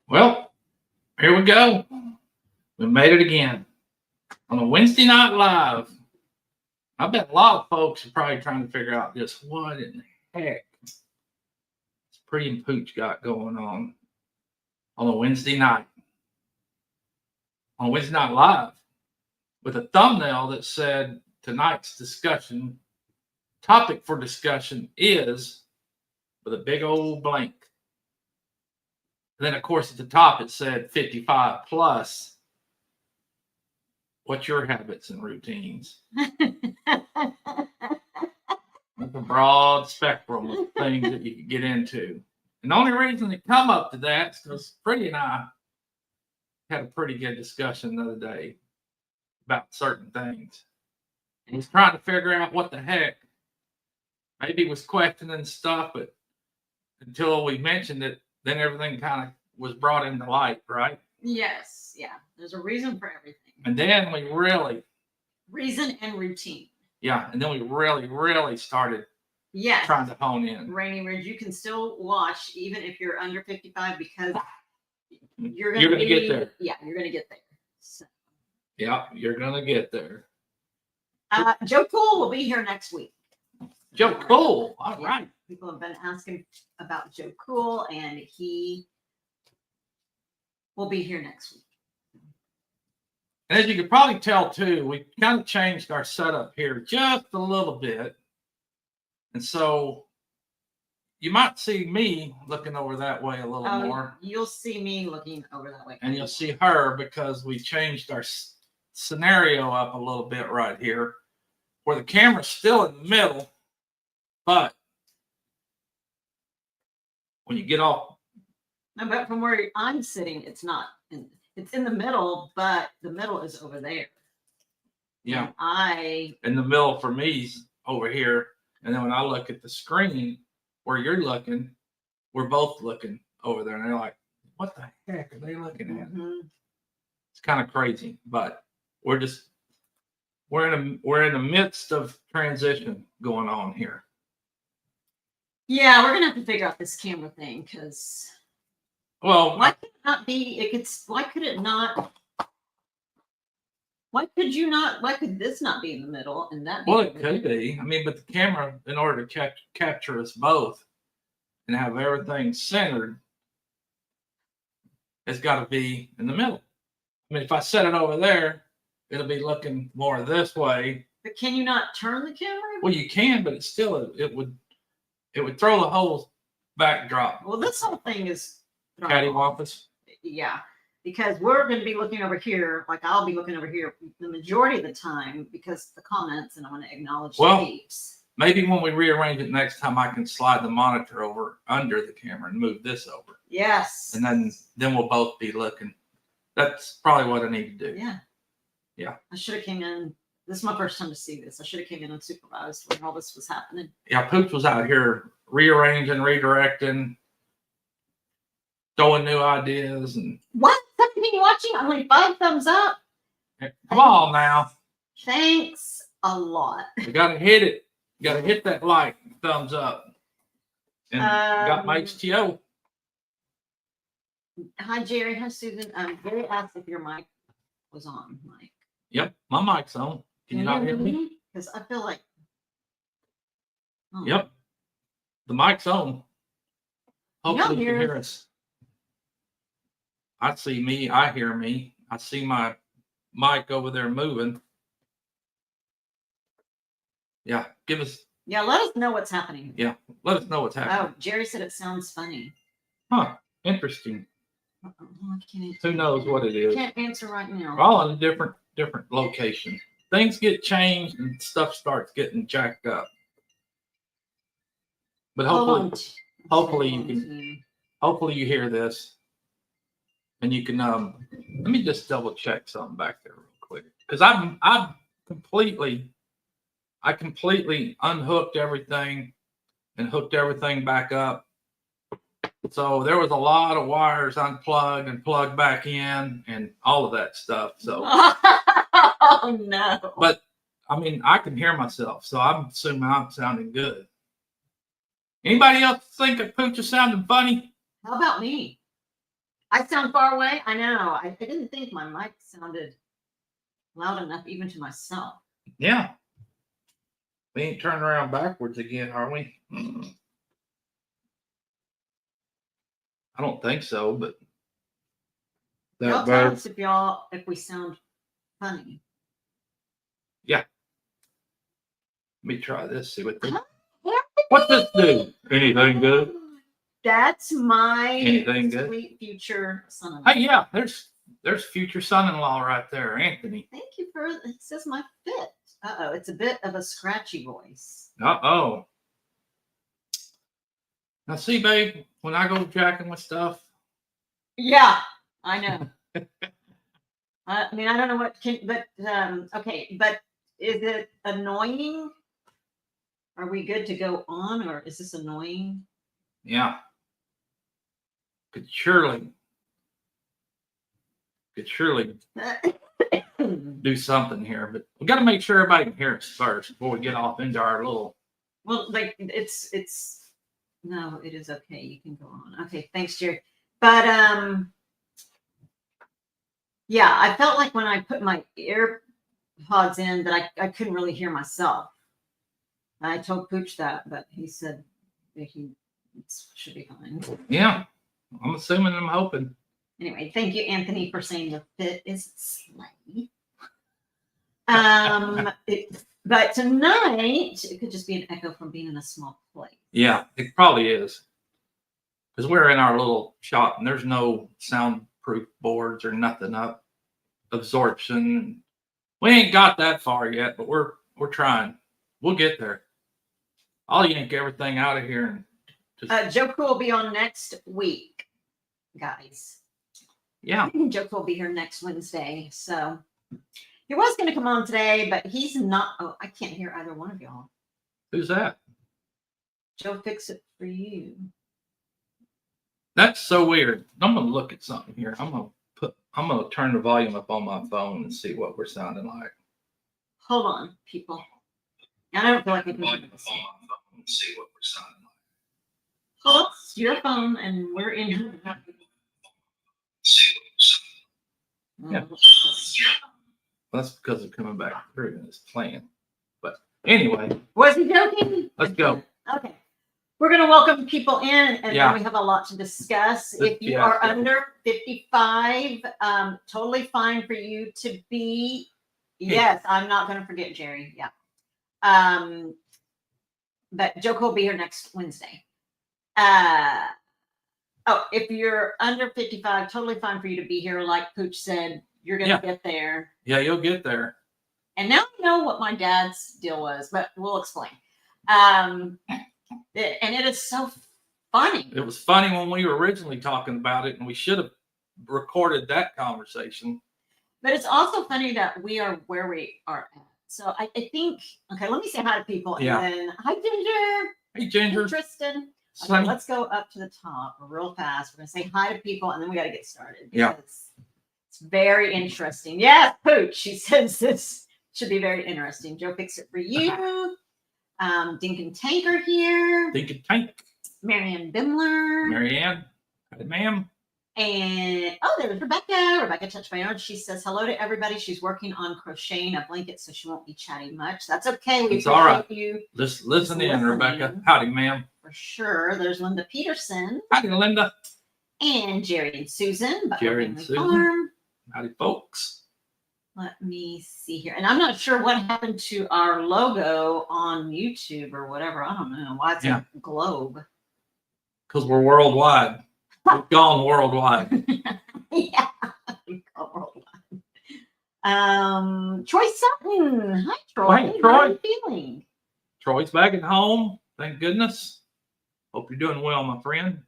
Well, here we go. We made it again on a Wednesday night live. I bet a lot of folks are probably trying to figure out just what in the heck this Pretty and Pooch got going on a Wednesday night. On Wednesday Night Live with a thumbnail that said tonight's discussion, topic for discussion is with a big old blank. Then, of course, at the top it said 55 plus. What's your habits and routines? With a broad spectrum of things that you can get into. And the only reason to come up to that is because Pretty and I had a pretty good discussion the other day about certain things. He was trying to figure out what the heck. Maybe he was questioning stuff, but until we mentioned it, then everything kind of was brought into light, right? Yes, yeah. There's a reason for everything. And then we really... Reason and routine. Yeah, and then we really started trying to hone in. Rainy Ridge, you can still watch even if you're under 55 because you're gonna get there. Yeah, you're gonna get there. So. Yeah, you're gonna get there. Joe Cool will be here next week. Joe Cool, all right. People have been asking about Joe Cool, and he will be here next week. And as you can probably tell too, we kind of changed our setup here just a little bit. And so you might see me looking over that way a little more. You'll see me looking over that way. And you'll see her because we changed our scenario up a little bit right here where the camera's still in the middle, but when you get off. No, but from where I'm sitting, it's not. It's in the middle, but the middle is over there. Yeah. And in the middle for me's over here. And then when I look at the screen where you're looking, we're both looking over there. And they're like, what the heck are they looking at? Mm-hmm. It's kind of crazy, but we're in the midst of transition going on here. Yeah, we're gonna have to figure out this camera thing because why could it not be? Why could this not be in the middle and that? Well, it could be. I mean, but the camera, in order to capture us both and have everything centered, it's got to be in the middle. I mean, if I set it over there, it'll be looking more this way. But can you not turn the camera? Well, you can, but it's still it would throw the whole backdrop. Well, this whole thing is cattywampus. Yeah, because we're going to be looking over here. Like I'll be looking over here the majority of the time because the comments, and I want to acknowledge the peeps. Maybe when we rearrange it next time, I can slide the monitor over under the camera and move this over. Yes. And then we'll both be looking. That's probably what I need to do. Yeah. Yeah. I should have came in. This is my first time to see this. I should have came in and supervised when all this was happening. Yeah, Pooch was out here rearranging, redirecting, throwing new ideas. And what? Something you watching? Only 5 thumbs up. Come on now. Thanks a lot. You gotta hit it. You gotta hit that like, thumbs up. And got my HTO. Hi Jerry. Hi Susan. Jerry asked if your mic was on. Mike. Yep, my mic's on. Can you not hear me? Because I feel like. Oh. Yep, the mic's on. Hopefully you can hear us. I see me. I hear me. I see my mic over there moving. Yeah, give us. Yeah, let us know what's happening. Yeah, let us know what's happening. Oh, Jerry said it sounds funny. Huh, interesting. Who knows what it is? Can't answer right now. We're all in a different location. Things get changed and stuff starts getting jacked up. But hopefully you hear this, and you can. Let me just double check something back there real quick because I completely unhooked everything and hooked everything back up. So there was a lot of wires unplugged and plugged back in and all of that stuff. So oh no. But I mean, I can hear myself, so I'm assuming I'm sounding good. Anybody else think that Pooch is sounding funny? How about me? I sound far away. I know. I didn't think my mic sounded loud enough even to myself. Yeah. We ain't turning around backwards again, are we? I don't think so, but Y'all tell us if we sound funny. Yeah. Let me try this. See what this. What's this do? Anything good? That's my Anything good? sweet future son-in-law. Hey, yeah. There's future son-in-law right there, Anthony. Thank you for it. Says my fit. Uh-oh, it's a bit of a scratchy voice. Uh-oh. Now see, babe, when I go jacking with stuff. Yeah, I know. I mean, I don't know what okay, but is it annoying? Are we good to go on, or is this annoying? Yeah. Could surely do something here, but we got to make sure everybody can hear us first before we get off into our little. Well, like it's no, it is okay. You can go on. Okay, thanks, Jerry. But yeah, I felt like when I put my AirPods in that I couldn't really hear myself. I told Pooch that, but he said that he should be fine. Yeah, I'm assuming. I'm hoping. Anyway, thank you, Anthony, for saying the fit is slay. But tonight it could just be an echo from being in a small place. Yeah, it probably is. Because we're in our little shop and there's no soundproof boards or nothing up. Absorption. We ain't got that far yet, but we're trying. We'll get there. I'll yank everything out of here and just Joe Cool will be on next week, guys. Yeah. Joe Cool will be here next Wednesday. So he was going to come on today, but he's not. Oh, I can't hear either one of y'all. Who's that? Joe Fix It For You. That's so weird. I'm gonna look at something here. I'm gonna turn the volume up on my phone and see what we're sounding like. Hold on, people. I don't feel like I can Volume up on my phone and see what we're sounding like. Hold your phone, and we're in here. Yeah. Well, that's because of coming back through and it's playing. But anyway, was he joking? Let's go. Okay. We're going to welcome people in, and Yeah. then we have a lot to discuss. If you are under 55, totally fine for you to be. Yes, I'm not going to forget Jerry. Yeah. But Joe will be here next Wednesday. If you're under 55, totally fine for you to be here. Like Pooch said, you're going to get there. Yeah, you'll get there. And now I know what my dad's deal was, but we'll explain. And it is so funny. It was funny when we were originally talking about it, and we should have recorded that conversation. But it's also funny that we are where we are at. So I think, okay, let me say hi to people. Yeah. And then, hi, Ginger. Hey, Ginger. Hey, Tristan. Okay, let's go up to the top real fast. We're going to say hi to people, and then we got to get started. Yeah. It's very interesting. Yes, Pooch. She says this should be very interesting. Joe Fix It For You. Dink and Tanker here. Dink and Tank. Marianne Bimler. Marianne. Hi, ma'am. And there's Rebecca. Rebecca touched my arm. She says hello to everybody. She's working on crocheting a blanket, so she won't be chatting much. That's okay. We all right. You. Listen in, Rebecca. Howdy, ma'am. For sure. There's Linda Peterson. Howdy, Linda. And Jerry and Susan. Jerry and Susan. Farm. Howdy, folks. Let me see here. And I'm not sure what happened to our logo on YouTube or whatever. I don't know. Why it's a globe. Because we're worldwide. We've gone worldwide. Yeah. We've gone worldwide. Troy Sutton. Hi, Troy. Hey, Troy. How are you feeling? Troy's back at home. Thank goodness. Hope you're doing well, my friend.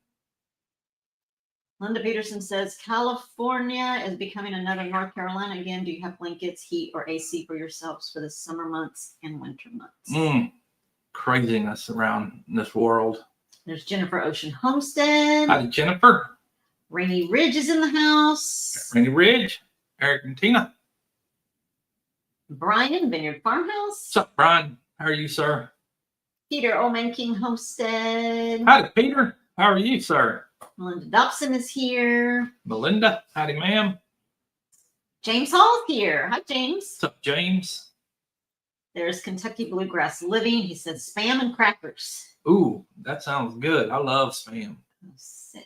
Linda Peterson says, California is becoming another North Carolina again. Do you have blankets, heat, or AC for yourselves for the summer months and winter months? Craziness around this world. There's Jennifer Ocean Homestead. Howdy, Jennifer. Rainy Ridge is in the house. Rainy Ridge. Eric and Tina. Brian, Vineyard Farmhouse. What's up, Brian? How are you, sir? Peter, Old Man King Homestead. Howdy, Peter. How are you, sir? Melinda Dobson is here. Melinda, howdy, ma'am. James Hall's here. Hi, James. What's up, James? There's Kentucky Bluegrass Living. He says spam and crackers. Ooh, that sounds good. I love spam. I'm sick.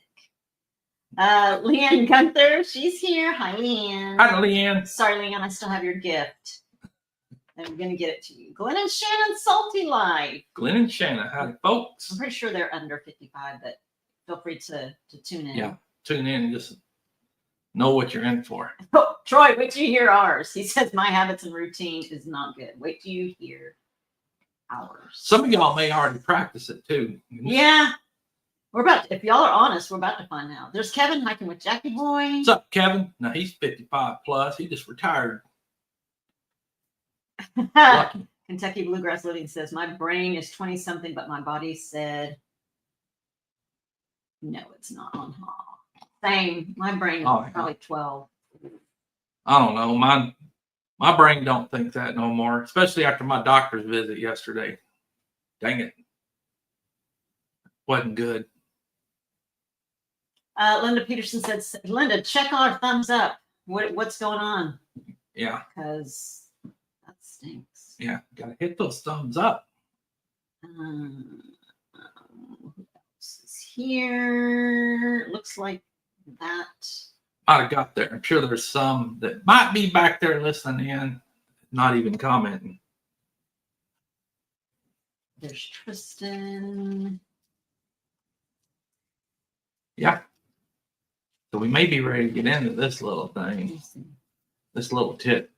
Leanne Gunther, she's here. Hi, Leanne. Hi, Leanne. Sorry, Leanne, I still have your gift. I'm going to get it to you. Glenn and Shannon Salty Live. Glenn and Shannon, howdy, folks. I'm pretty sure they're under 55, but feel free to tune in. Yeah, tune in and just know what you're in for. Oh, Troy, wait till you hear ours. He says my habits and routine is not good. Wait till you hear ours. Some of y'all may already practice it too. Yeah. We're about to, if y'all are honest, we're about to find out. There's Kevin hiking with Jackie Boy. What's up, Kevin? Now he's 55 plus. He just retired. Lucky. Kentucky Bluegrass Living says, my brain is 20 something, but my body said, no, it's not on hall. Same. My brain is probably 12. I don't know. My brain don't think that no more, especially after my doctor's visit yesterday. Dang it. Wasn't good. Linda Peterson says, Linda, check our thumbs up. What's going on? Yeah. Because that stinks. Yeah. Gotta hit those thumbs up. Who else is here? Looks like that. Might have got there. I'm sure there's some that might be back there listening in, not even commenting. There's Tristan. Yeah. So we may be ready to get into this little thing. This little tidbit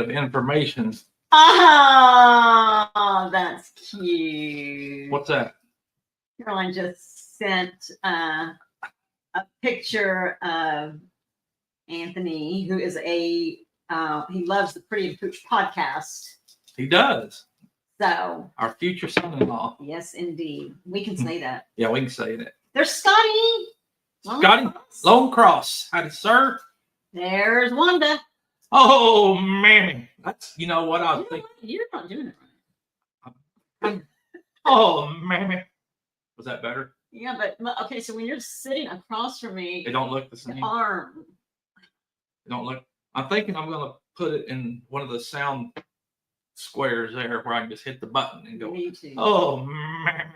of information. Oh, that's cute. What's that? Caroline just sent a picture of Anthony, who is he loves the Pretty and Pooch podcast. He does. So our future son-in-law. Yes, indeed. We can say that. Yeah, we can say that. There's Scotty. Scotty, Lone Cross. Howdy, sir. There's Wanda. Oh, man. That's, you know what I was thinking. You're not doing it right. Oh, man. Was that better? Yeah, but okay, so when you're sitting across from me, it don't look the same. Arm. It don't look. I'm thinking I'm going to put it in one of the sound squares there where I can just hit the button and go, oh, man.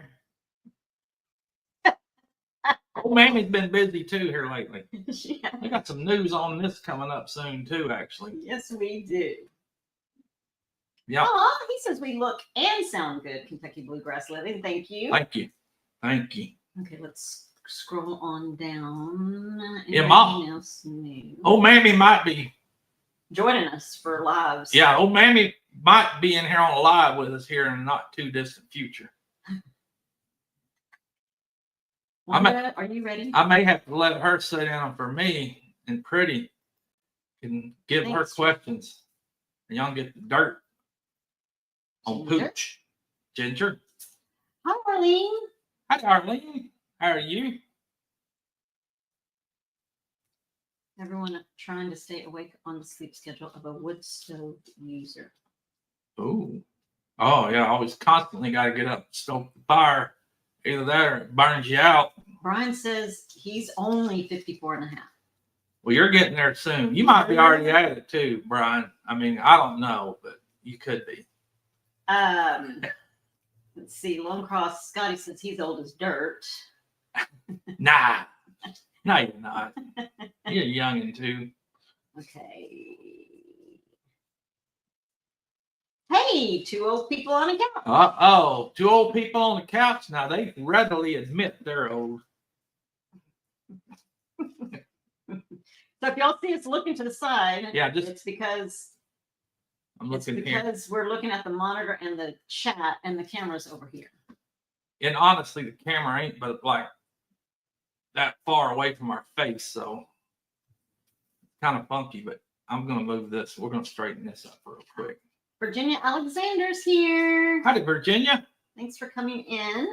Oh, Mammy's been busy too here lately. Yeah. We got some news on this coming up soon too, actually. Yes, we do. Yeah. Oh, he says we look and sound good, Kentucky Bluegrass Living. Thank you. Thank you. Thank you. Okay, let's scroll on down. Yeah, Mom. Old Mammy might be joining us for lives. Yeah, old Mammy might be in here on a live with us here in a not too distant future. Wanda, are you ready? I may have to let her sit down for me, and Pretty can give her questions. And y'all get the dirt on Pooch. Ginger. Hi, Arlene. Hi, Arlene. How are you? Everyone trying to stay awake on the sleep schedule of a wood stove user. Oh, yeah. Always constantly got to get up, stoke the fire. Either that or it burns you out. Brian says he's only 54 and a half. Well, you're getting there soon. You might be already at it too, Brian. I mean, I don't know, but you could be. Let's see. Lone Cross Scotty says he's old as dirt. Nah. No, you're not. You're youngin' too. Okay. Hey, two old people on a couch. Uh-oh, two old people on the couch. Now, they readily admit they're old. So if y'all see us looking to the side, it's because I'm looking here. Because we're looking at the monitor and the chat, and the camera's over here. And honestly, the camera ain't but like that far away from our face, so kind of funky, but I'm going to move this. We're going to straighten this up real quick. Virginia Alexander's here. Howdy, Virginia. Thanks for coming in.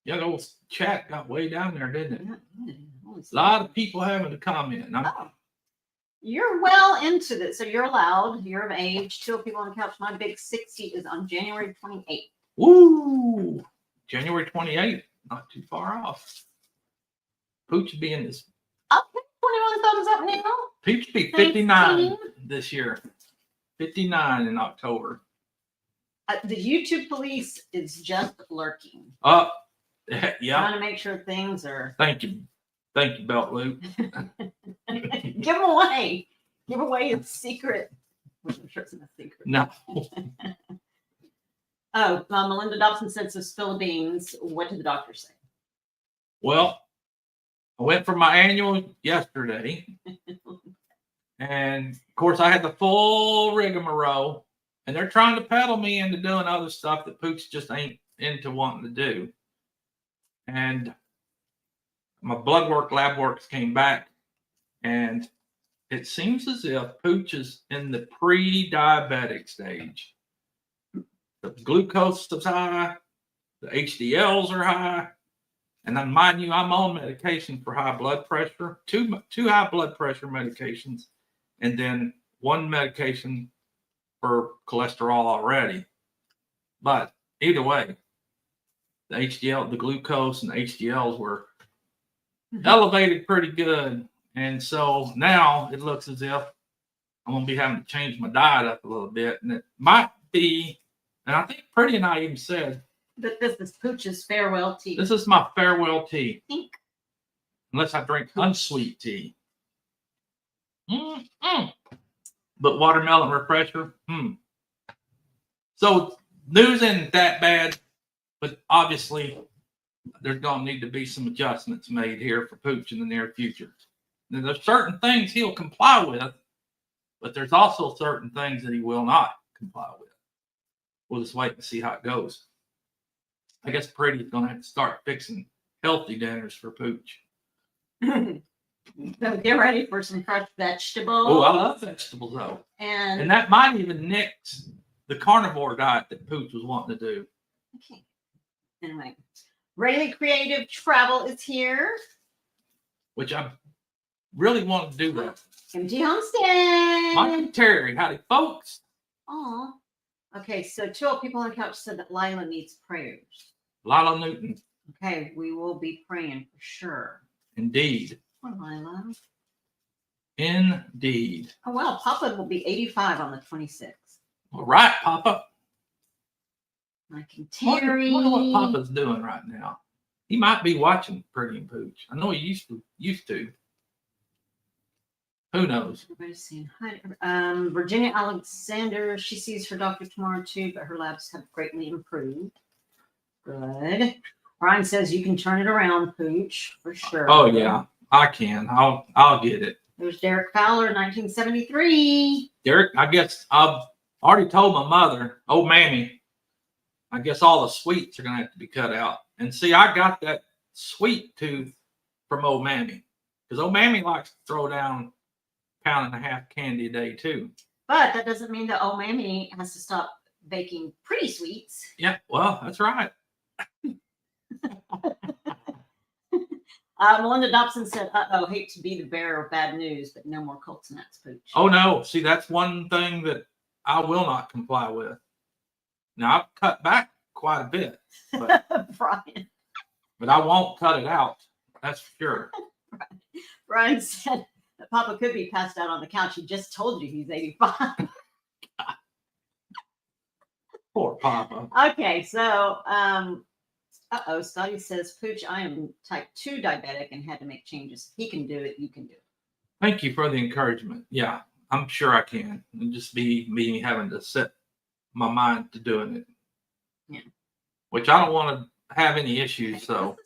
Yeah, the old chat got way down there, didn't it? Yeah, a lot of people having a comment. You're well into this, so you're allowed. You're of age. Two people on the couch. My big 60 is on January 28th. Woo! January 28th. not too far off. Pooch would be in this. Okay, 21 thumbs up now. Pooch would be Thanks, 59 team. this year. 59 in October. The YouTube police is just lurking. Yeah. Trying to make sure things are. Thank you, Belt Loop. Give them away. Give away a secret. Which I'm sure it's not a secret. No. Oh, Melinda Dobson said so. Philippines. What did the doctor say? Well, I went for my annual yesterday, and of course I had the full rigmarole, and they're trying to peddle me into doing other stuff that Pooch just ain't into wanting to do. And my blood work, lab works came back, and it seems as if Pooch is in the pre-diabetic stage. The glucose is high, the HDLs are high, and then mind you, I'm on medication for high blood pressure, two high blood pressure medications, and then one medication for cholesterol already. But either way, the HDL, the glucose and the HDLs were elevated pretty good. And so now it looks as if I'm going to be having to change my diet up a little bit. And it might be, and I think Pretty and I even said, But this is Pooch's farewell tea. this is my farewell tea. Think. Unless I drink unsweet tea. But watermelon refresher. So news isn't that bad, but obviously there's going to need to be some adjustments made here for Pooch in the near future. Now, there's certain things he'll comply with, but there's also certain things that he will not comply with. We'll just wait and see how it goes. I guess Pretty's going to have to start fixing healthy dinners for Pooch. So get ready for some fresh vegetables. Oh, I love vegetables though. And that might even nix the carnivore diet that Pooch was wanting to do. Okay. Anyway, Rayleigh Creative Travel is here. Which I really want to do that. MG Homestead. Mike and Terry, howdy folks. Aw. Okay, so 2 old people on the couch said that Lila needs prayers. Lila Newton. Okay, we will be praying for sure. Indeed. Poor Lila. Indeed. Oh, well, Papa will be 85 on the 26th. All right, Papa. Mike and Terry. Wonder what Papa's doing right now. He might be watching Pretty and Pooch. I know he used to. Who knows? Everybody's saying hi. Virginia Alexander, she sees her doctor tomorrow too, but her labs have greatly improved. Good. Brian says you can turn it around, Pooch, for sure. Oh yeah, I can. I'll get it. There's Derek Fowler, 1973. Derek, I guess I've already told my mother, oh Mammy, I guess all the sweets are gonna have to be cut out. And see, I got that sweet tooth from old Mammy. Because old Mammy likes to throw down a pound and a half candy a day too. But that doesn't mean that old Mammy has to stop baking pretty sweets. Yeah, well, that's right. Melinda Dobson said, uh-oh, hate to be the bearer of bad news, but no more Colts nuts, Pooch. Oh no, see, that's one thing that I will not comply with. Now I've cut back quite a bit, but, Brian. but I won't cut it out. That's for sure. Brian said that Papa could be passed out on the couch. He just told you he's 85. Poor Papa. Okay, so Scotty says, Pooch, I am type 2 diabetic and had to make changes. If he can do it, you can do it. Thank you for the encouragement. Yeah, I'm sure I can. It'll just be me having to set my mind to doing it. Yeah. Which I don't want to have any issues, so.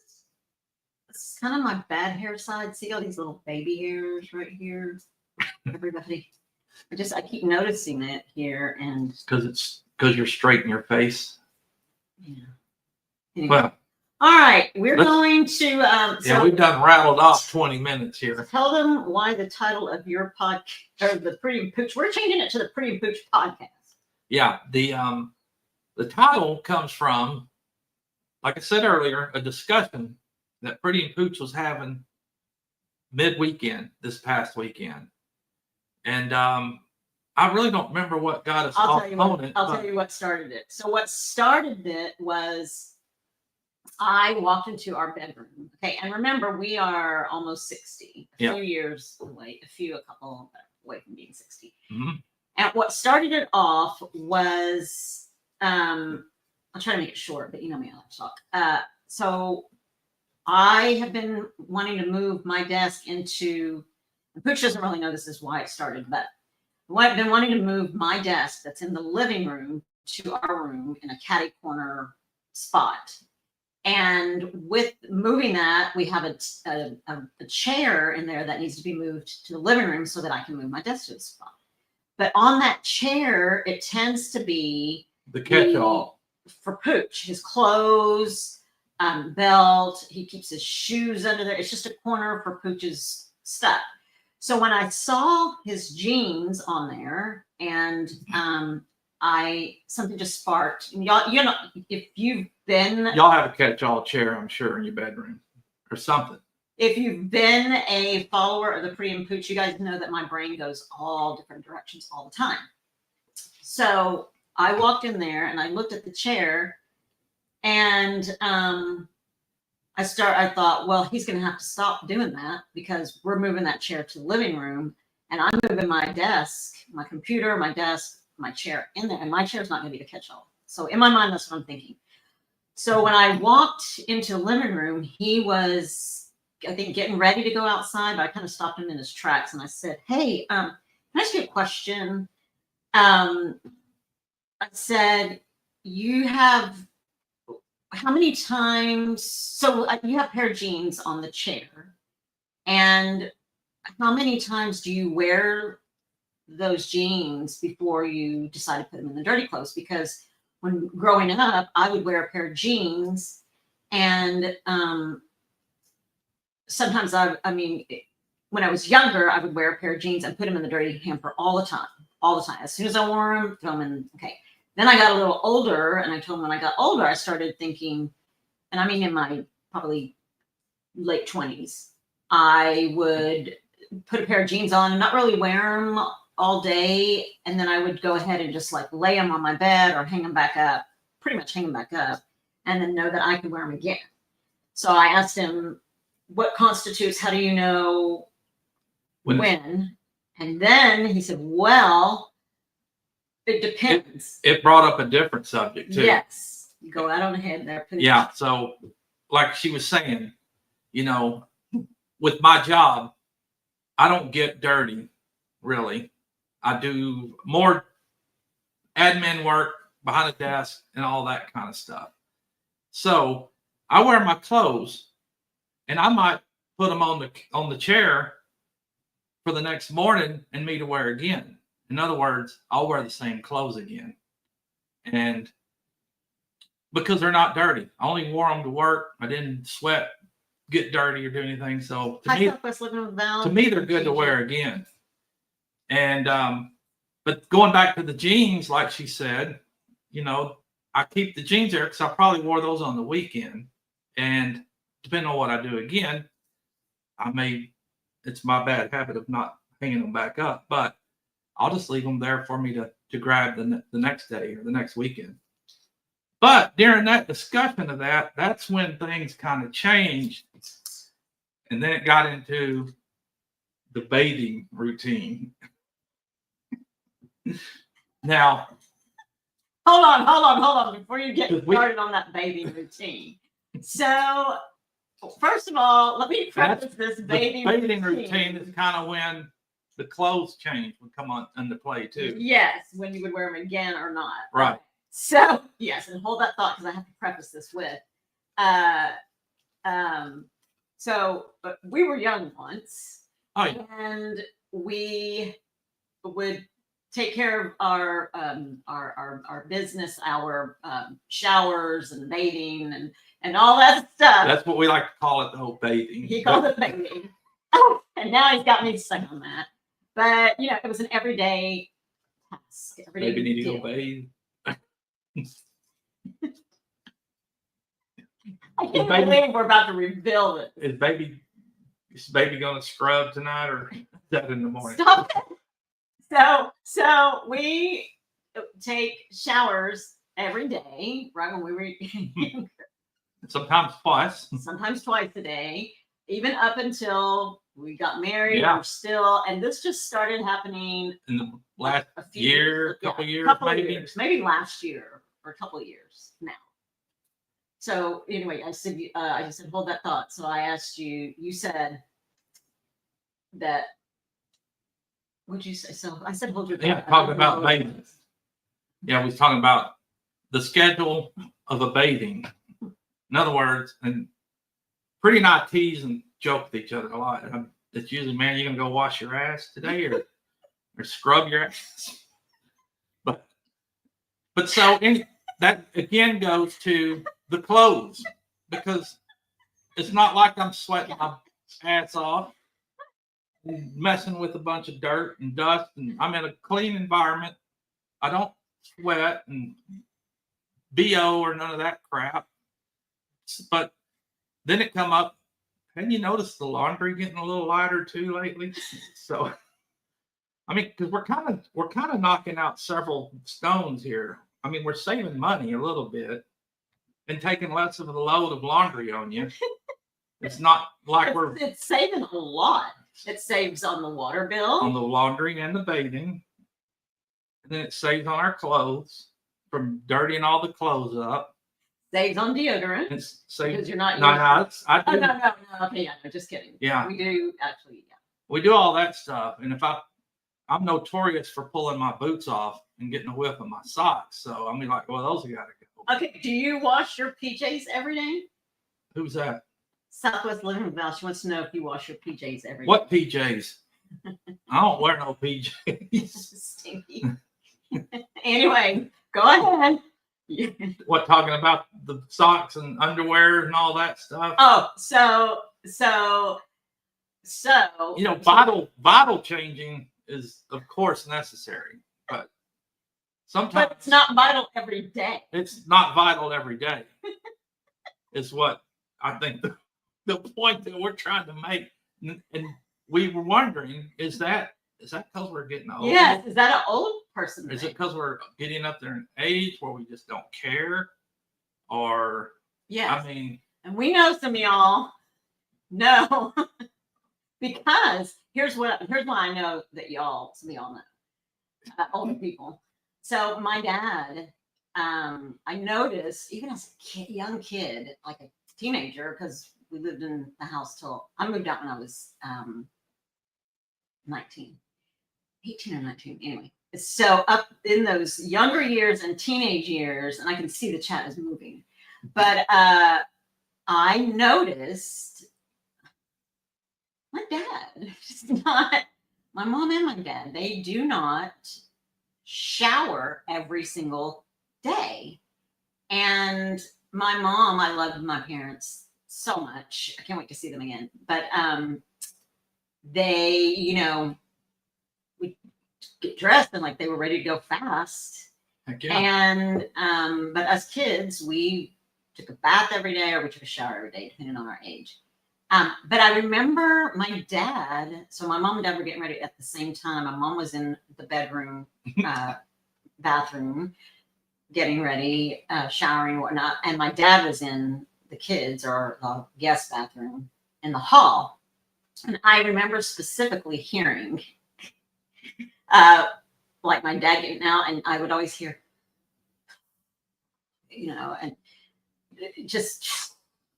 This is kind of my bad hair side. See all these little baby hairs right here? Everybody. I keep noticing it here, and Because you're straight in your face. yeah. Anyway. Well, all right, we're going to yeah, we've done rattled off 20 minutes here. tell them why the title of your podcast, or the Pretty and Pooch, we're changing it to the Pretty and Pooch podcast. Yeah, the title comes from, like I said earlier, a discussion that Pretty and Pooch was having mid-weekend, this past weekend. And I really don't remember what got us I'll off tell you on it. I'll tell you what started it. So what started it was I walked into our bedroom. Okay, and remember, we are almost 60, a few years away, a couple away from being 60. Mhm. And what started it off was, I'll try to make it short, but you know me, I like to talk. So I have been wanting to move my desk into, and Pooch doesn't really know this is why it started, but I've been wanting to move my desk that's in the living room to our room in a catty corner spot. And with moving that, we have a chair in there that needs to be moved to the living room so that I can move my desk to the spot. But on that chair, it tends to be the catch-all for Pooch, his clothes, belt. He keeps his shoes under there. It's just a corner for Pooch's stuff. So when I saw his jeans on there, and something just sparked. Y'all, you know, if you've been, y'all have a catch-all chair, I'm sure, in your bedroom or something. If you've been a follower of the Pretty and Pooch, you guys know that my brain goes all different directions all the time. So I walked in there and I looked at the chair, and I thought, well, he's going to have to stop doing that because we're moving that chair to the living room, and I'm moving my desk, my computer, my desk, my chair in there, and my chair's not going to be the catch-all. So in my mind, that's what I'm thinking. So when I walked into the living room, he was, I think, getting ready to go outside, but I kind of stopped him in his tracks and I said, hey, can I ask you a question? I said, you have, how many times, so you have a pair of jeans on the chair, and how many times do you wear those jeans before you decide to put them in the dirty clothes? Because when growing up, I would wear a pair of jeans, and sometimes when I was younger, I would wear a pair of jeans and put them in the dirty hamper all the time. As soon as I wore them, throw them in. Okay. Then I got a little older, and I told him when I got older, I started thinking, and I mean in my probably late 20s, I would put a pair of jeans on and not really wear them all day, and then I would go ahead and just like lay them on my bed or hang them back up, pretty much hang them back up, and then know that I could wear them again. So I asked him, what constitutes, how do you know when? And then he said, well, it depends. It brought up a different subject too. Yes. You go out on ahead there. Please. Yeah. So like she was saying, you know, with my job, I don't get dirty really. I do more admin work behind the desk and all that kind of stuff. So I wear my clothes, and I might put them on the chair for the next morning and me to wear again. In other words, I'll wear the same clothes again. And because they're not dirty, I only wore them to work. I didn't sweat, get dirty, or do anything. So to me, they're good to wear again. And but going back to the jeans, like she said, you know, I keep the jeans there because I probably wore those on the weekend. And depending on what I do again, it's my bad habit of not hanging them back up, but I'll just leave them there for me to grab the next day or the next weekend. But during that discussion of that's when things kind of changed. And then it got into the bathing routine. Now, hold on before you get started on that bathing routine. So first of all, let me preface this bathing routine is kind of when the clothes change would come on into play too. Yes, when you would wear them again or not. Right. So yes, and hold that thought because I have to preface this with, so we were young once, and we would take care of our business, our showers and bathing and all that stuff. That's what we like to call it, the whole bathing. He calls it bathing. And now he's got me stuck on that. But, you know, it was an everyday task. Maybe need to go bathe. I can't believe we're about to reveal it. Is baby going to scrub tonight, or is that in the morning? Stop it. So we take showers every day, right when we were younger. sometimes twice. sometimes twice a day, even up until we got married. Yeah. We're still, and this just started happening In the last a few year, yeah, couple years, couple of maybe. years, maybe last year or a couple of years now. So anyway, I said, I just said, hold that thought. So I asked you, you said that, what'd you say? So I said, hold your thought. Yeah, talking about bathing. Yeah, we was talking about the schedule of a bathing. In other words, and Pretty and I tease and joke with each other a lot. It's usually, man, you gonna go wash your ass today or scrub your ass? But so that again goes to the clothes, because it's not like I'm sweating my ass off, messing with a bunch of dirt and dust, and I'm in a clean environment. I don't sweat and BO or none of that crap. But then it come up, have you noticed the laundry getting a little lighter too lately? So, I mean, because we're kind of knocking out several stones here. I mean, we're saving money a little bit and taking less of the load of laundry on you. It's not like it's saving a lot. It saves on the water bill, on the laundry and the bathing, and then it saves on our clothes from dirtying all the clothes up. Saves on deodorant. It's saves, because you're not. no, I do. No. Okay, yeah, no, just kidding. Yeah, we do actually. Yeah, we do all that stuff, and if I'm notorious for pulling my boots off and getting a whiff of my socks, so I mean, like, well, those have got to go. Okay, do you wash your PJs every day? Who's that? Southwest Living Val. She wants to know if you wash your PJs every day. What PJs? I don't wear no PJs. Stinky. Anyway, go ahead. What, talking about the socks and underwear and all that stuff? Oh, so you know, bottle changing is of course necessary, but sometimes it's not vital every day. It's not vital every day. Is what I think the point that we're trying to make. And we were wondering, is that because we're getting old? Yes, is that an old person Is thing? it because we're getting up there in age where we just don't care? Or, yes. I mean, and we know some of y'all know because here's why I know that some of y'all know, older people. So my dad, I noticed even as a young kid, like a teenager, because we lived in the house till I moved out when I was 18 or 19 anyway. So up in those younger years and teenage years, and I can see the chat is moving, but I noticed my dad, my mom and my dad, they do not shower every single day. And my mom, I loved my parents so much. I can't wait to see them again. But they, you know, we get dressed and like they were ready to go fast. heck yeah. And but as kids, we took a bath every day or we took a shower every day, depending on our age. But I remember my dad, so my mom and dad were getting ready at the same time. My mom was in the bedroom, bathroom, getting ready, showering, whatnot. And my dad was in the kids or the guest bathroom in the hall. And I remember specifically hearing, like my dad getting out, and I would always hear, you know, and it just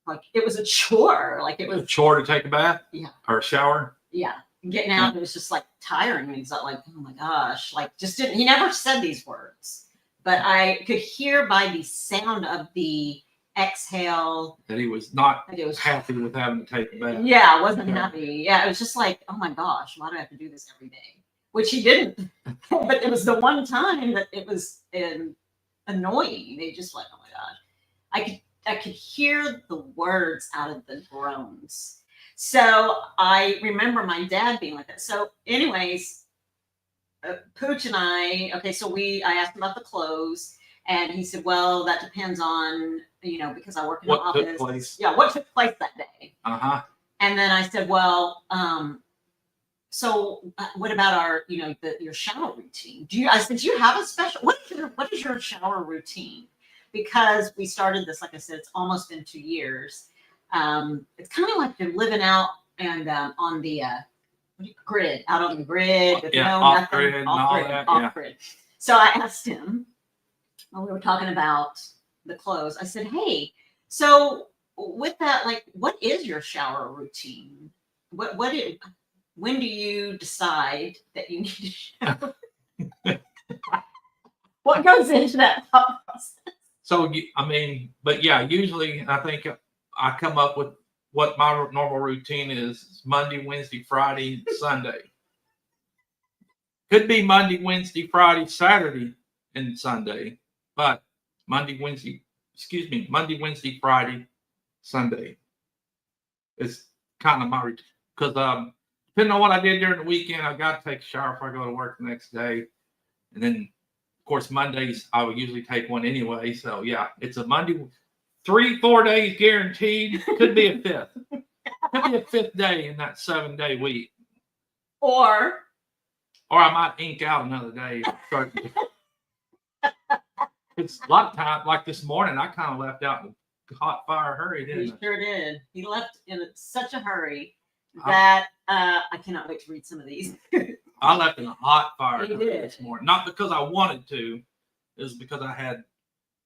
like it was a chore. Like it was a chore to take a bath? Yeah. Or a shower? Yeah. Getting out, it was just like tiring. He's like, oh my gosh, like he never said these words, but I could hear by the sound of the exhale that he was not happy with having to take a bath. Yeah, I wasn't happy. Yeah, it was just like, oh my gosh, why do I have to do this every day? Which he didn't. But it was the one time that it was annoying. They just like, oh my gosh. I could hear the words out of the groans. So I remember my dad being like that. So anyways, Pooch and I asked him about the clothes, and he said, well, that depends on, you know, because I work in the office. What took place? Yeah, what took place that day. Uh-huh. And then I said, well, so what about our, you know, your shower routine? I said, do you have a special, what is your shower routine? because we started this, like I said, it's almost been 2 years. It's kind of like you're living out and on the grid, out on the grid with Yeah, no off nothing, grid and all that, off yeah. grid. So I asked him when we were talking about the clothes. I said, "Hey, so with that, like, what is your shower routine? When do you decide that you need to shower? What goes into that thought process?" So, but yeah, usually I think I come up with what my normal routine is Monday, Wednesday, Friday, Sunday. Could be Monday, Wednesday, Friday, Saturday, and Sunday, but Monday, Wednesday, Friday, Sunday is kind of my routine. Because depending on what I did during the weekend, I got to take a shower before I go to work the next day. And then, of course, Mondays, I would usually take one anyway. So, yeah, it's a Monday, 3-4 days guaranteed. Could be a fifth. Could be a fifth day in that 7-day week. Or I might ink out another day. It's a lot of times, like this morning, I kind of left out in a hot fire hurry, didn't he I? sure did. He left in such a hurry that I cannot wait to read some of these. I left in a hot fire He hurry did. this morning. Not because I wanted to. It was because I had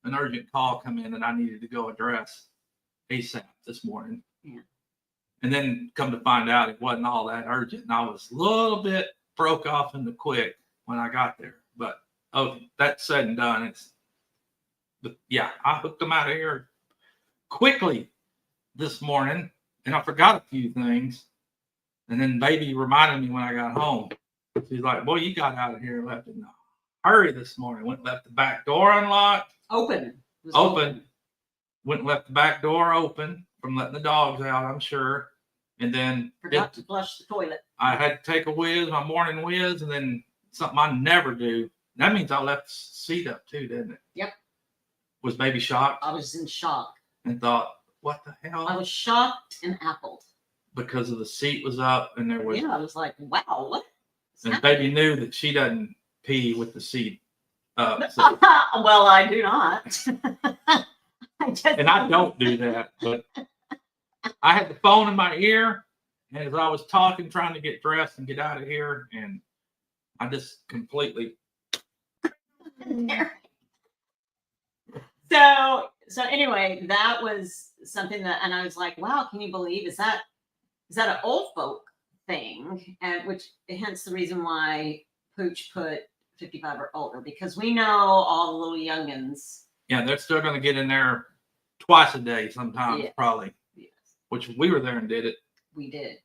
an urgent call come in and I needed to go address ASAP this morning. Yeah. And then come to find out it wasn't all that urgent. And I was a little bit broke off in the quick when I got there. But that's said and done. But yeah, I hooked them out of here quickly this morning, and I forgot a few things. And then baby reminded me when I got home. She's like, "Boy, you got out of here and left in a hurry this morning. Went and left the back door unlocked. Open. Went and left the back door open from letting the dogs out, I'm sure. And then Forgot to flush the toilet. I had to take a whiz, my morning whiz, and then something I never do. That means I left the seat up too, didn't it? Yep. Was baby shocked I was in shock. and thought, what the hell? I was shocked and appled. Because of the seat was up and there was. Yeah, I was like, wow, what? And baby knew that she doesn't pee with the seat up. So. Well, I do not. And I don't do that, but I had the phone in my ear, and as I was talking, trying to get dressed and get out of here, and I just completely. So anyway, that was something that, and I was like, wow, can you believe, is that an old folk thing? And which, hence the reason why Pooch put 55 or older, because we know all the little youngins. Yeah, they're still going to get in there twice a day sometimes, Yes. probably. Yes. Which we were there and did it. We did.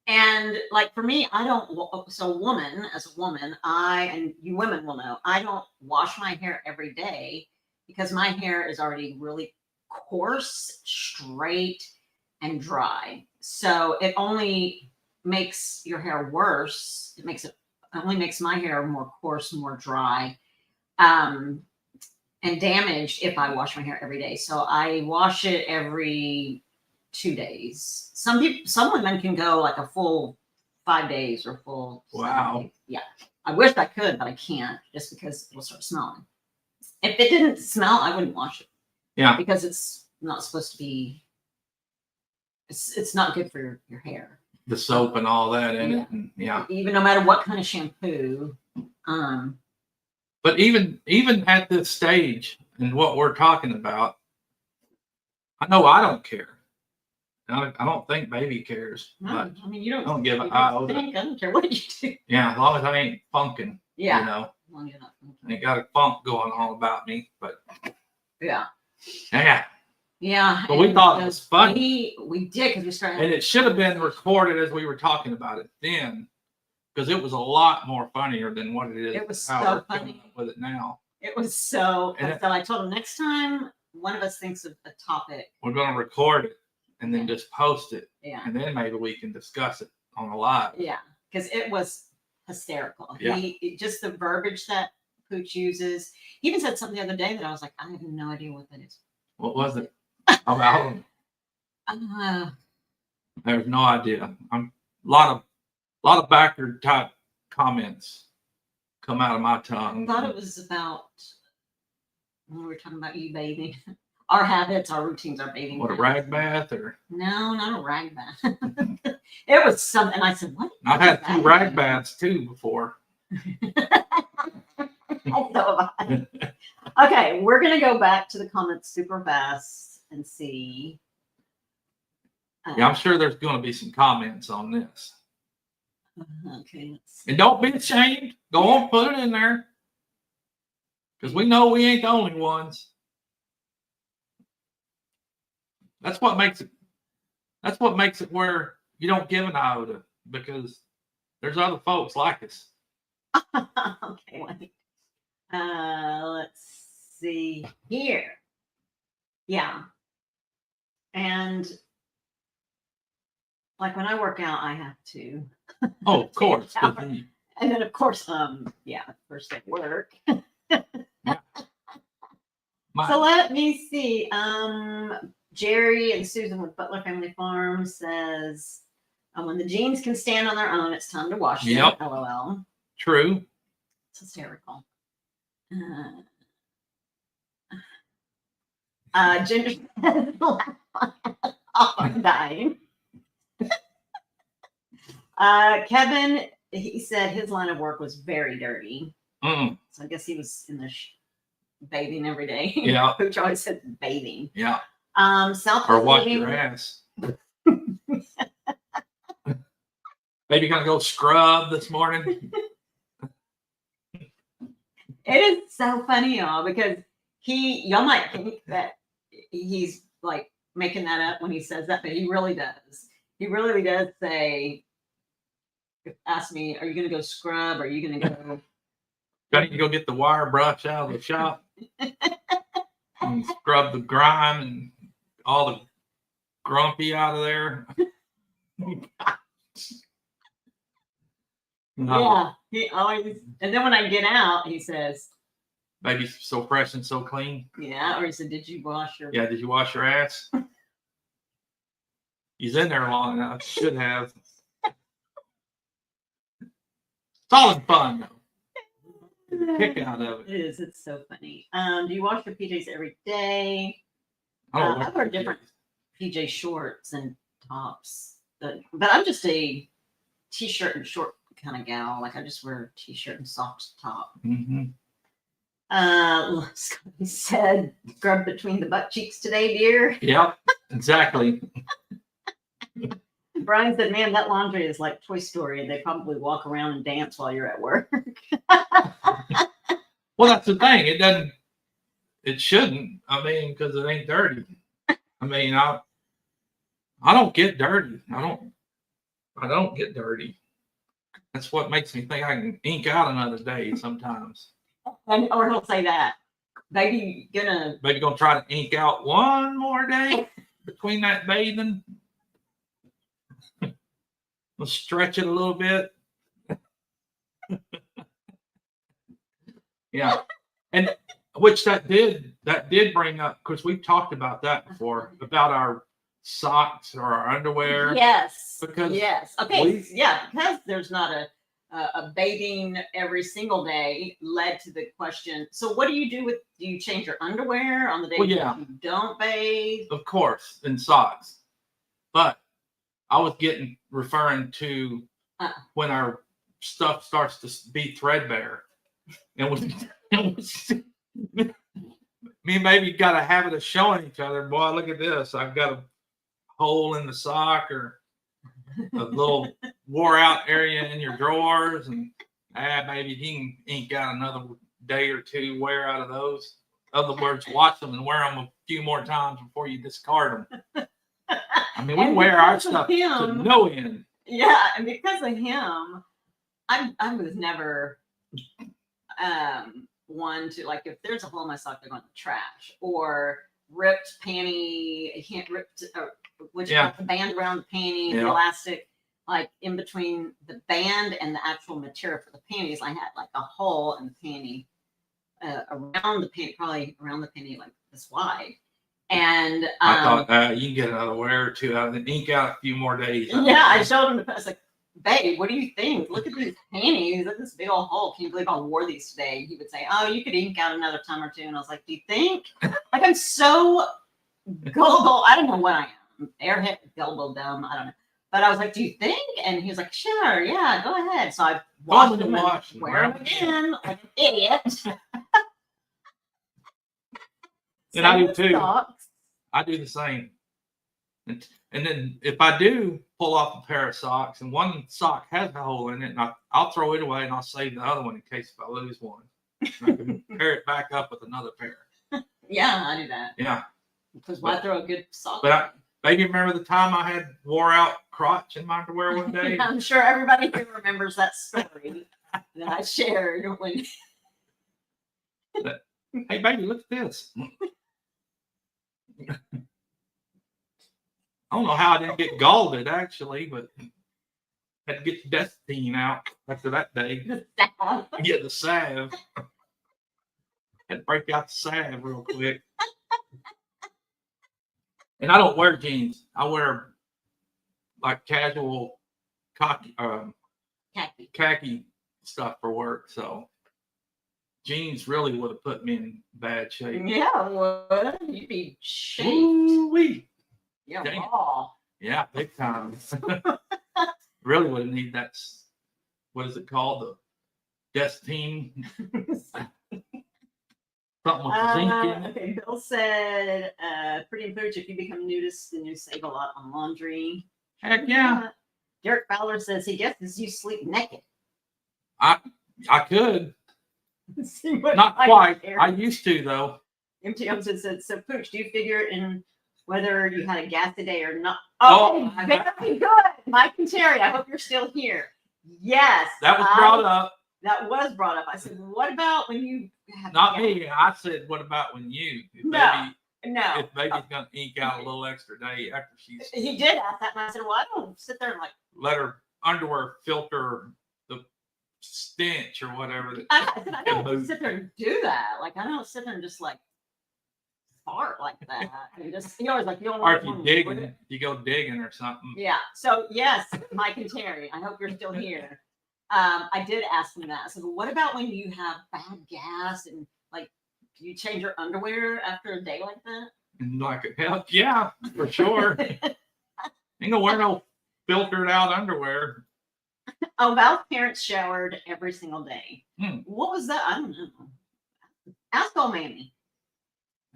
And like for me, as a woman, and you women will know, I don't wash my hair every day because my hair is already really coarse, straight, and dry. So it only makes your hair worse. It only makes my hair more coarse, more dry, and damaged if I wash my hair every day. So I wash it every 2 days. Some women can go like a full 5 days or full. Wow. 7 days. Yeah. I wish I could, but I can't just because it'll start smelling. If it didn't smell, I wouldn't wash it. Yeah. Because it's not supposed to be, it's not good for your hair. The soap and all that in it. And, yeah. Even no matter what kind of shampoo. But even at this stage and what we're talking about, I know I don't care. I don't think baby cares. No, But I mean, you don't. I don't give you an don't iota. think, I don't care what you do. Yeah, as long as I ain't funking. Yeah. You know, As long as you're not thinking. I ain't got a funk going on about me. But Yeah. yeah. Yeah. But we thought it was funny. We did because we started. And it should have been recorded as we were talking about it then, because it was a lot more funnier than what it is. It was how so we're coming funny. up with it now. It was so. And So I told him next time one of us thinks of a topic. We're going to record it and then just post it, Yeah. and then maybe we can discuss it on the live. Yeah. Because it was hysterical. Yeah. Just the verbiage that Pooch uses. He even said something the other day that I was like, I have no idea what that is. What was it about? There's no idea. A lot of backward type comments come out of my tongue. I thought it was about we were talking about you bathing. Our habits, our routines, our bathing. What, a habits. rag bath or? No, not a rag bath. It was something. I said, "What?" I've had 2 rag baths too before. So okay, we're gonna go back to the comments super fast and see. Yeah, I'm sure there's going to be some comments on this. Okay, let's see. And don't be ashamed. Go on, put it in there. Because we know we ain't the only ones. That's what makes it. That's what makes it where you don't give an iota, because there's other folks like us. Okay, wait. Let's see here. Yeah. And like when I work out, I have to. Oh, of course. shower. And then of course, yeah, first at work. So let me see. Jerry and Susan with Butler Family Farm says, when the jeans can stand on their own, it's time to wash them. Yep. LOL. True. It's hysterical. Ginger says, I'm dying. Kevin, he said his line of work was very dirty. So I guess he was in the bathing every day. Yeah. Pooch always said bathing. Yeah. South or wash your ass. Maybe you're gonna go scrub this morning. It is so funny, y'all, because y'all might think that he's like making that up when he says that, but he really does. He really does say, ask me, are you going to go scrub? Or are you going to go? I need to go get the wire brush out of the shop and scrub the grime and all the grumpy out of there. No. Yeah, he always. And then when I get out, he says, "Baby, so fresh and so clean." Yeah, or he said, "Did you wash your?" Yeah, did you wash your ass? He's in there long enough. Should have. It's all in fun though. Kick out of it. It is. It's so funny. Do you wash your PJs every day? I wear different PJ shorts and tops, but I'm just a t-shirt and short kind of gal. Like I just wear a t-shirt and soft top. Mm-hmm. Scotty said, "Scrub between the butt cheeks today, dear." Yep, exactly. Brian said, "Man, that laundry is like Toy Story, and they probably walk around and dance while you're at work." Well, that's the thing. It doesn't. It shouldn't. I mean, because it ain't dirty. I mean, I don't get dirty. I don't get dirty. That's what makes me think I can ink out another day sometimes. Or he'll say that, baby, gonna try to ink out one more day between that bathing. We'll stretch it a little bit. Yeah, and which that did bring up, because we've talked about that before, about our socks or our underwear. Yes. Because yes. Okay. Because there's not a bathing every single day led to the question. So what do you do do you change your underwear on the day that you don't bathe? Of course, and socks. But I was referring to when our stuff starts to be threadbare. And me and baby got a habit of showing each other, boy, look at this. I've got a hole in the sock or a little wore out area in your drawers, and maybe he can ink out another day or two wear out of those. In other words, watch them and wear them a few more times before you discard them. I mean, we wear our stuff to no end. Yeah, and because of him, I was never one to, like, if there's a hole in my sock, they're going to the trash, or ripped panty, the band around the panty, the elastic, like in between the band and the actual material for the panties, I had like a hole in the panty around the panty, probably around the panty like this wide. And I thought you can get another wear or two out of it, ink out a few more days. Yeah, I showed him. I was like, babe, what do you think? Look at these panties. Look at this big old hole. Can you believe I wore these today? He would say, oh, you could ink out another time or two. And I was like, do you think? Like, I'm so gullible. I don't know what I am. Airhead, gullible, dumb. I don't know. But I was like, do you think? And he was like, sure, yeah, go ahead. So I washed them and wear them again like an idiot. And I do too. Socks. I do the same. And then if I do pull off a pair of socks and one sock has a hole in it, and I'll throw it away and I'll save the other one in case if I lose one. And I can pair it back up with another pair. Yeah, I do that. Yeah. Because why throw a good sock? But maybe remember the time I had wore out crotch in my underwear one day? I'm sure everybody here remembers that story that I shared when. Hey, baby, look at this. I don't know how I didn't get galled actually, but had to get the Destine out after that day. The salve. Yeah, the salve. Had to break out the salve real quick. And I don't wear jeans. I wear like casual khaki stuff for work. So jeans really would have put me in bad shape. Yeah, would. You'd be shaped. Ooh-wee. Yeah, Dang. raw. Yeah, big time. Really would have need that. What is it called? The Destine. Something with zinc in it. Okay, Bill said, pretty and Pooch, if you become nudist, then you save a lot on laundry. Heck yeah. Derek Fowler says he guesses you sleep naked. I could. See what Not quite. I used to though. MT Johnson said, so Pooch, do you figure in whether you had a gassy day or not? Oh, very good. Mike and Terry, I hope you're still here. Yes. That was brought up. That was brought up. I said, what about when you have Not me. I said, what about when you? No. If baby's gonna ink out a little extra day after she's. He did ask that, and I said, well, I don't sit there and like let her underwear filter the stench or whatever. I don't sit there and do that. Like I don't sit there and just like fart like that. And just you always like you don't Or want if you digging, you go digging or something. Yeah. So yes, Mike and Terry, I hope you're still here. I did ask him that. I said, well, what about when you have bad gas and like do you change your underwear after a day like that? And like hell yeah, for sure. Ain't gonna wear no filtered out underwear. Oh, Val's parents showered every single day. What was that? I don't know. Ask old Mammy.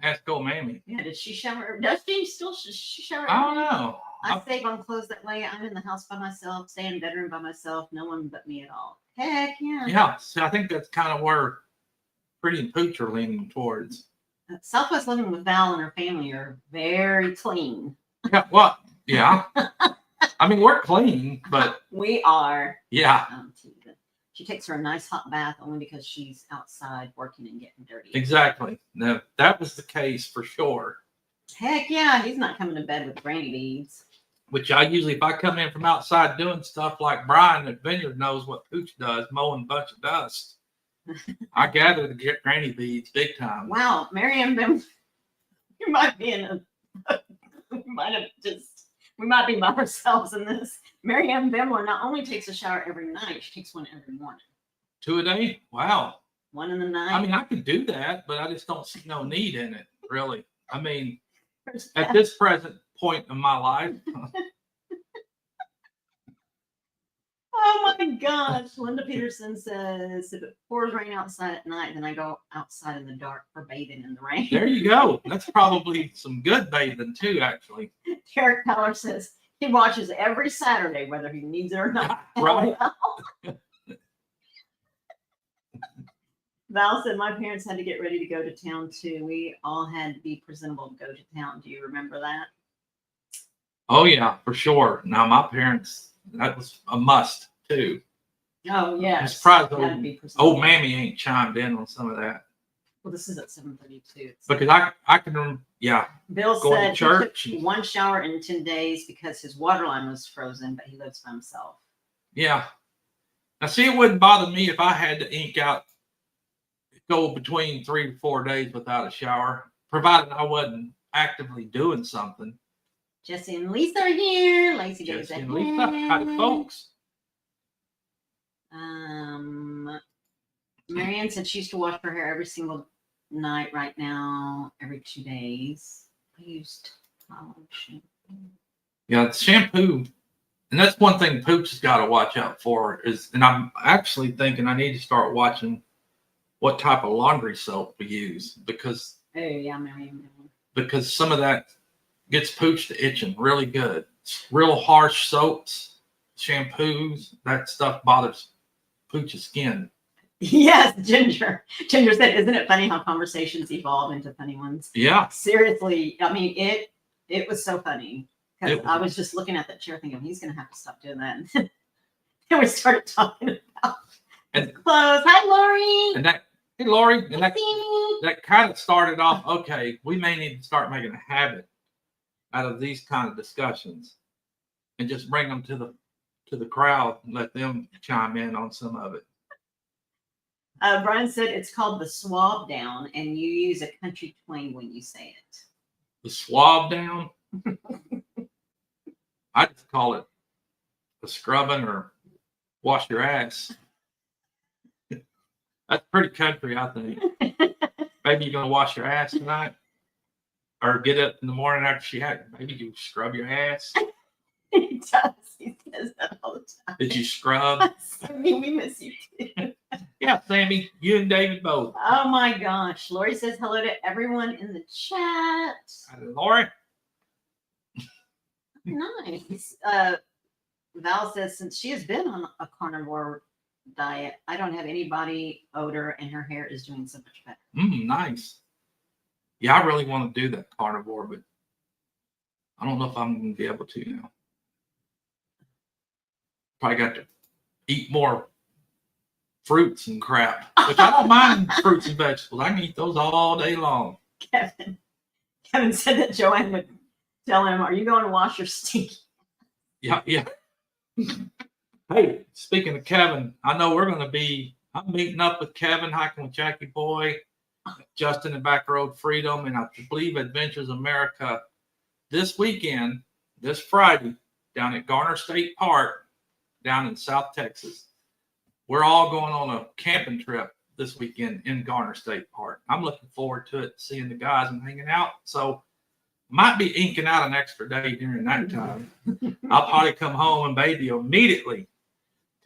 Ask old Mammy. Yeah, did she shower? Does she still she shower? I don't know. I save on clothes that way. I'm in the house by myself, stay in the bedroom by myself, no one but me at all. Heck yeah. Yeah, so I think that's kind of where Pretty and Pooch are leaning towards. Southwest living with Val and her family are very clean. Yeah, what? Yeah. I mean, we're clean, but we are. Yeah. She takes her a nice hot bath only because she's outside working and getting dirty. Exactly. No, that was the case for sure. Heck yeah, he's not coming to bed with granny beads. Which I usually, if I come in from outside doing stuff like Brian at Vineyard knows what Pooch does, mowing a bunch of dust. I gather to get granny beads big time. Wow, Miriam, you might be in a. We might be by ourselves in this. Miriam Bimler not only takes a shower every night, she takes one every morning. 2 a day? Wow. One in the night. I mean, I could do that, but I just don't see no need in it, really. I mean, at this present point in my life. Oh my gosh. Linda Peterson says, if it pours rain outside at night, then I go outside in the dark for bathing in the rain. There you go. That's probably some good bathing too, actually. Derek Keller says he watches every Saturday, whether he needs it or not. Right. Val said, my parents had to get ready to go to town too. We all had to be presentable to go to town. Do you remember that? Oh, yeah, for sure. Now, my parents, that was a must too. Oh, yeah. I'm surprised old Mammy ain't chimed in on some of that. Well, this is at 7:32. Because I can, yeah. Bill going said to church. he took one shower in 10 days because his water line was frozen, but he lives by himself. Yeah. Now, see, it wouldn't bother me if I had to ink out, go between 3 to 4 days without a shower, provided I wasn't actively doing something. Jesse and Lisa are here. Lacey goes Jesse ahead. and Lisa, howdy, folks. Marianne said she used to wash her hair every single night. Right now, every 2 days. I used shampoo. Yeah, the shampoo, and that's one thing Pooch has got to watch out for is, and I'm actually thinking I need to start watching what type of laundry soap we use because Oh yeah, Marianne. because some of that gets Pooch to itching really good. Real harsh soaps, shampoos, that stuff bothers Pooch's skin. Yes, Ginger. Ginger said, "Isn't it funny how conversations evolve into funny ones?" Yeah. Seriously, I mean it was so funny because It I was. was just looking at that chair thinking he's gonna have to stop doing that. And we started talking about And- clothes. Hi, Lori. And that, hey, Lori, and Hi, Sammy. that kind of started off, okay, we may need to start making a habit out of these kind of discussions and just bring them to the crowd and let them chime in on some of it. Brian said it's called the swab down, and you use a country twang when you say it. The swab down, I just call it the scrubbing or wash your ass. That's pretty country, I think. Maybe you're going to wash your ass tonight or get up in the morning after she had, maybe you scrub your ass. He does. He says that all the time. Did you scrub? Sammy, we miss you too. Yeah, Sammy, you and David both. Oh my gosh. Lori says hello to everyone in the chat. Lori? Nice. Val says since she has been on a carnivore diet, I don't have any body odor and her hair is doing so much better. Nice. Yeah, I really want to do that carnivore, but I don't know if I'm going to be able to now. Probably got to eat more fruits and crap, which I don't mind fruits and vegetables. I can eat those all day long. Kevin said that Joanne would tell him, "Are you going to wash your stinky?" Yeah. Hey, speaking of Kevin, I know I'm meeting up with Kevin, hiking with Jackie Boy, Justin and Back Road Freedom, and I believe Adventures America this weekend, this Friday, down at Garner State Park, down in South Texas. We're all going on a camping trip this weekend in Garner State Park. I'm looking forward to it, seeing the guys and hanging out. So might be inking out an extra day during that time. I'll probably come home and baby immediately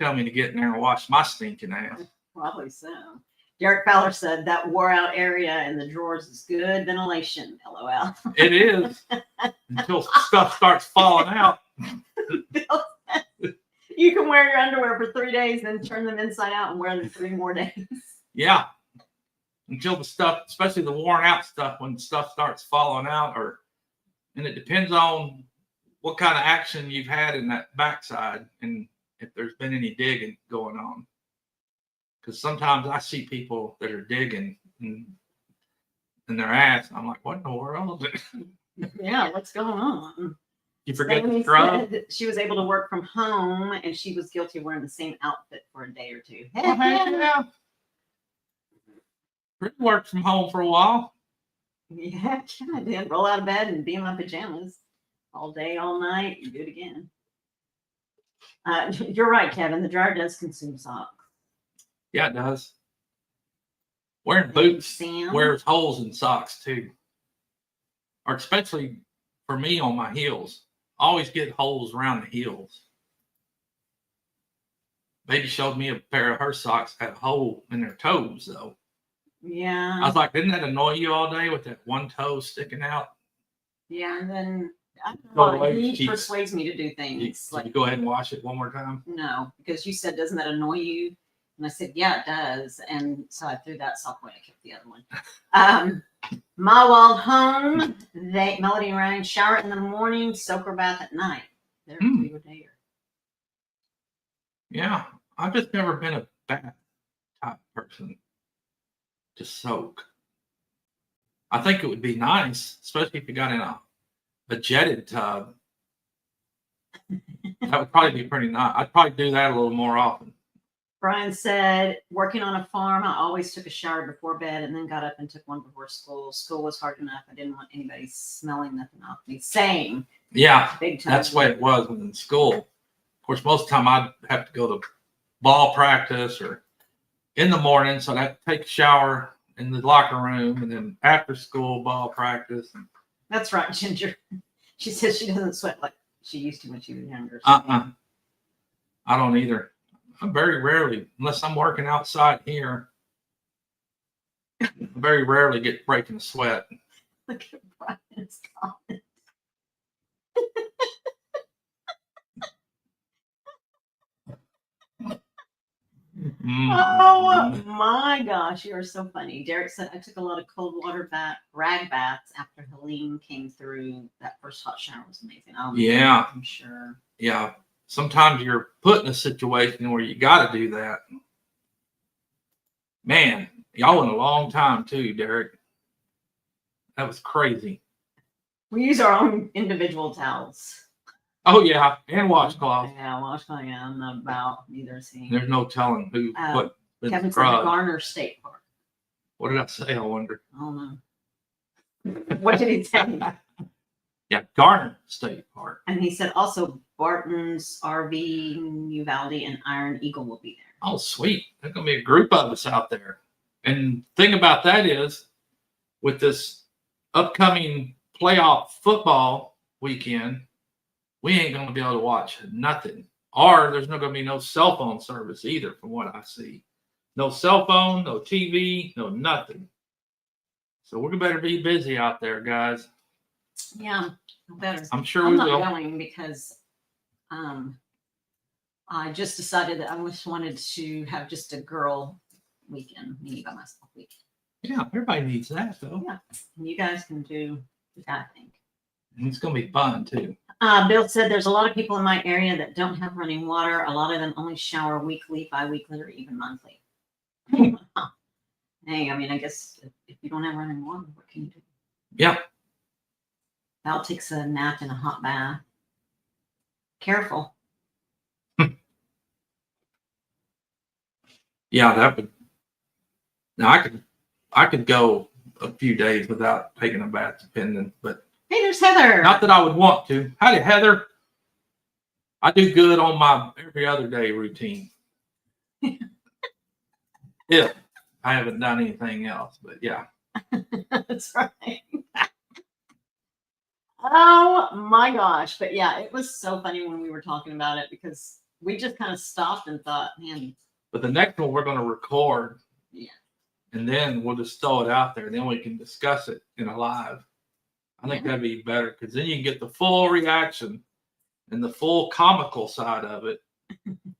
tell me to get in there and wash my stinking ass. Probably so. Derek Fowler said that wore out area in the drawers is good ventilation. LOL. It is until stuff starts falling out. Bill said, you can wear your underwear for 3 days, then turn them inside out and wear them 3 more days. Yeah. Until the stuff, especially the worn out stuff, when stuff starts falling out, and it depends on what kind of action you've had in that backside and if there's been any digging going on. Because sometimes I see people that are digging in their ass, and I'm like, what in the world? Yeah, what's going on? You forget Sammy to scrub? said that she was able to work from home and she was guilty of wearing the same outfit for a day or 2. Well, heck yeah. Pretty worked from home for a while. Yeah, I did. Roll out of bed and be in my pajamas all day, all night, and do it again. You're right, Kevin. The dryer does consume socks. Yeah, it does. Wearing boots Sam? wears holes in socks too. Or especially for me on my heels. I always get holes around the heels. Baby showed me a pair of her socks had a hole in their toes though. Yeah. I was like, didn't that annoy you all day with that one toe sticking out? Yeah, and then he Keep- persuades me to do things. You go ahead and wash it one more time. No, because you said, doesn't that annoy you? And I said, yeah, it does. And so I threw that sock away. I kept the other one. My Wild Home, Melody and Ryan shower in the morning, soaker bath at night. There we were there. Yeah, I've just never been a bath type person to soak. I think it would be nice, especially if you got in a jetted tub. That would probably be pretty nice. I'd probably do that a little more often. Brian said, working on a farm, I always took a shower before bed and then got up and took one before school. School was hard enough. I didn't want anybody smelling nothing off me. Same. Yeah, Big time. that's the way it was in school. Of course, most of the time I'd have to go to ball practice or in the morning. So I have to take a shower in the locker room, and then after school ball practice. That's right, Ginger. She says she doesn't sweat like she used to when she was younger. I don't either. I very rarely, unless I'm working outside here, I very rarely get breaking a sweat. Look at Brian's comment. Oh my gosh, you are so funny. Derek said, I took a lot of cold water rag baths after Helene came through. That first hot shower was amazing. Oh, yeah. I'm sure. Yeah. Sometimes you're put in a situation where you got to do that. Man, y'all went a long time too, Derek. That was crazy. We use our own individual towels. Oh, yeah. And washcloths. Yeah, washcloth. Yeah, I'm not about either. There's no telling who put Kevin said the Garner State Park. What did I say? I wonder. I don't know. What did he say? Yeah, Garner State Park. And he said also Barton's RV, Uvalde, and Iron Eagle will be there. Oh, sweet. There's going to be a group of us out there. And the thing about that is, with this upcoming playoff football weekend, we ain't going to be able to watch nothing. Or there's not going to be no cell phone service either, from what I see. No cell phone, no TV, no nothing. So we better be busy out there, guys. Yeah, better. I'm sure I'm we not will. going because I just decided that I just wanted to have just a girl weekend, me by myself weekend. Yeah, everybody needs that, though. Yeah, and you guys can do that thing. And it's going to be fun, too. Bill said there's a lot of people in my area that don't have running water. A lot of them only shower weekly, bi-weekly, or even monthly. Hey, I mean, I guess if you don't have running water, what can you do? Yeah. Val takes a nap in a hot bath. Careful. Yeah, that would. Now I could go a few days without taking a bath, depending, but Hey, there's Heather. not that I would want to. Howdy, Heather. I do good on my every other day routine. If I haven't done anything else, but yeah. That's right. Oh my gosh. But yeah, it was so funny when we were talking about it because we just kind of stopped and thought, man. But the next one we're going to record. Yeah. And then we'll just throw it out there. And then we can discuss it in a live. I think that'd be better because then you can get the full reaction and the full comical side of it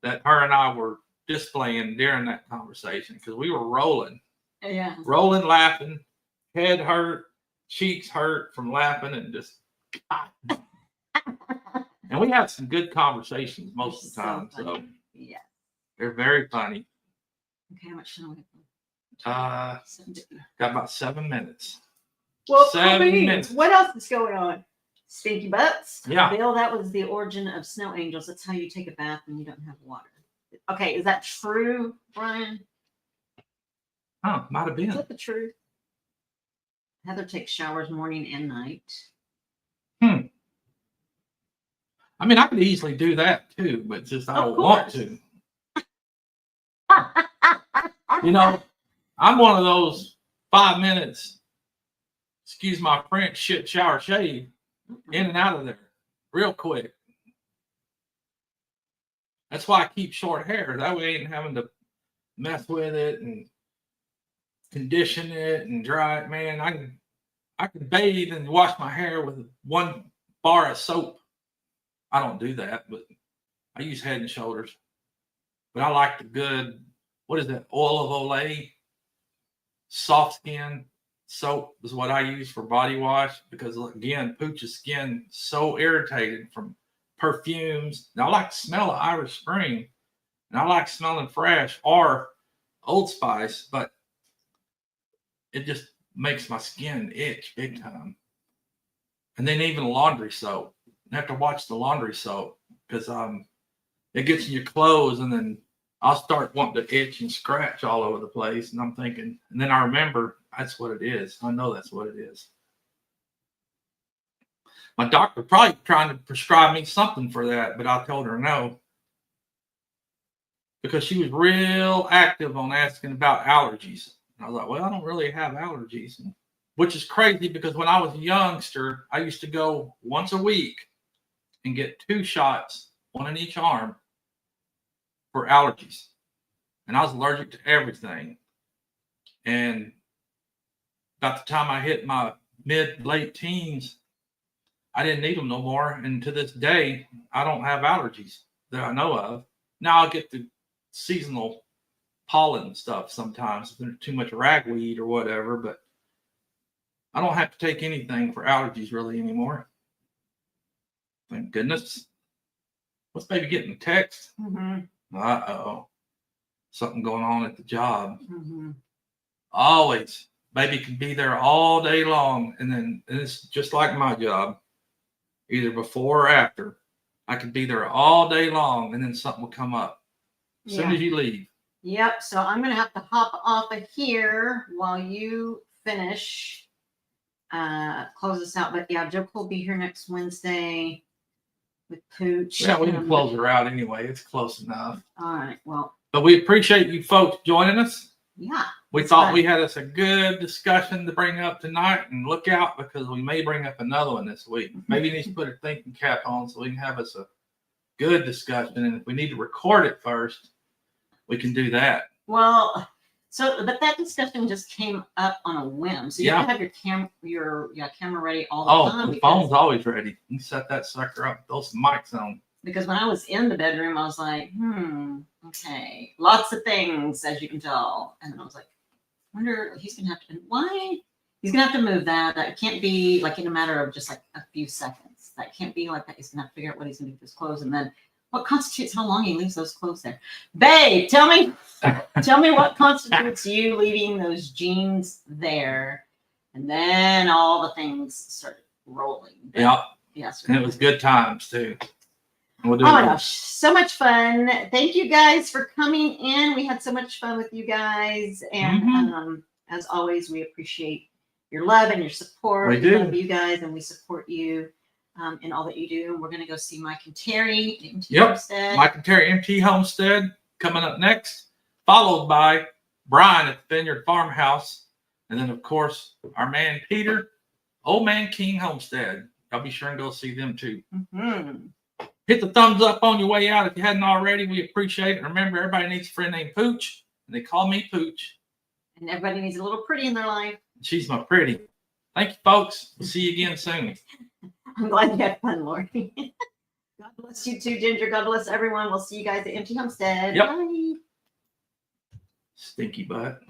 that her and I were displaying during that conversation because we were rolling. Yeah. Rolling, laughing, head hurt, cheeks hurt from laughing and just. And we have some good conversations most of the time. So yeah. They're very funny. Okay, how much time we have? Got about 7 minutes. Well, 7 minutes. What else is going on? Stinky butts. Yeah. Bill, that was the origin of snow angels. That's how you take a bath when you don't have water. Okay, is that true, Brian? Oh, might have been. Is that the truth? Heather takes showers morning and night. I mean, I could easily do that too, but just I don't want to. You know, I'm one of those 5 minutes, excuse my French, shit, shower, shave, in and out of there real quick. That's why I keep short hair. That way I ain't having to mess with it and condition it and dry it. Man, I can bathe and wash my hair with 1 bar of soap. I don't do that, but I use Head and Shoulders. But I like the good, what is that, oil of Olay? Soft skin soap is what I use for body wash because, again, Pooch's skin so irritated from perfumes. Now, I like the smell of Irish Spring, and I like smelling fresh or Old Spice, but it just makes my skin itch big time. And then even laundry soap. You have to watch the laundry soap because it gets in your clothes and then I'll start wanting to itch and scratch all over the place. And I'm thinking, and then I remember that's what it is. I know that's what it is. My doctor probably trying to prescribe me something for that, but I told her no. because she was real active on asking about allergies. And I was like, well, I don't really have allergies, which is crazy because when I was a youngster, I used to go once a week and get 2 shots, 1 in each arm, for allergies. And I was allergic to everything. And about the time I hit my late teens, I didn't need them no more. And to this day, I don't have allergies that I know of. Now I get the seasonal pollen stuff sometimes if there's too much ragweed or whatever, but I don't have to take anything for allergies really anymore. Thank goodness. What's baby getting a text? Mm-hmm. Uh-oh. Something going on at the job. Mm-hmm. Always. Baby can be there all day long. And then it's just like my job, either before or after. I could be there all day long and then something will come up as soon as you leave. Yep. So I'm going to have to hop off of here while you finish. Close this out. But yeah, Joe will be here next Wednesday with Pooch. Yeah, we can close her out anyway. It's close enough. All right. Well. But we appreciate you folks joining us. Yeah. We thought we had us a good discussion to bring up tonight, and look out because we may bring up another one this week. Maybe you need to put a thinking cap on so we can have us a good discussion. And if we need to record it first, we can do that. Well, but that discussion just came up on a whim. So you have to have your camera ready all the time. The phone's always ready. You set that sucker up, throw some mics on. Because when I was in the bedroom, I was like, okay, lots of things, as you can tell. And then I was like, I wonder, he's going to have to, why? He's going to have to move that. That can't be like in a matter of just like a few seconds. That can't be like that. He's going to have to figure out what he's going to do with his clothes. And then what constitutes how long he leaves those clothes there. Babe, tell me what constitutes you leaving those jeans there. And then all the things started rolling. Yeah. Yes. And it was good times too. Oh my gosh, so much fun. Thank you guys for coming in. We had so much fun with you guys. And as always, we appreciate your love and your support. We love you guys and we support you in all that you do. And we're going to go see Mike and Terry at MT Homestead. Mike and Terry MT Homestead coming up next, followed by Brian at the Vineyard Farmhouse. And then, of course, our man Peter, Old Man King Homestead. I'll be sure and go see them too. Hit the thumbs up on your way out if you hadn't already. We appreciate it. Remember, everybody needs a friend named Pooch, and they call me Pooch. And everybody needs a little pretty in their life. She's my pretty. Thank you, folks. We'll see you again soon. I'm glad you had fun, Lori. God bless you too, Ginger. God bless everyone. We'll see you guys at Empty Homestead. Yep. Bye. Stinky butt.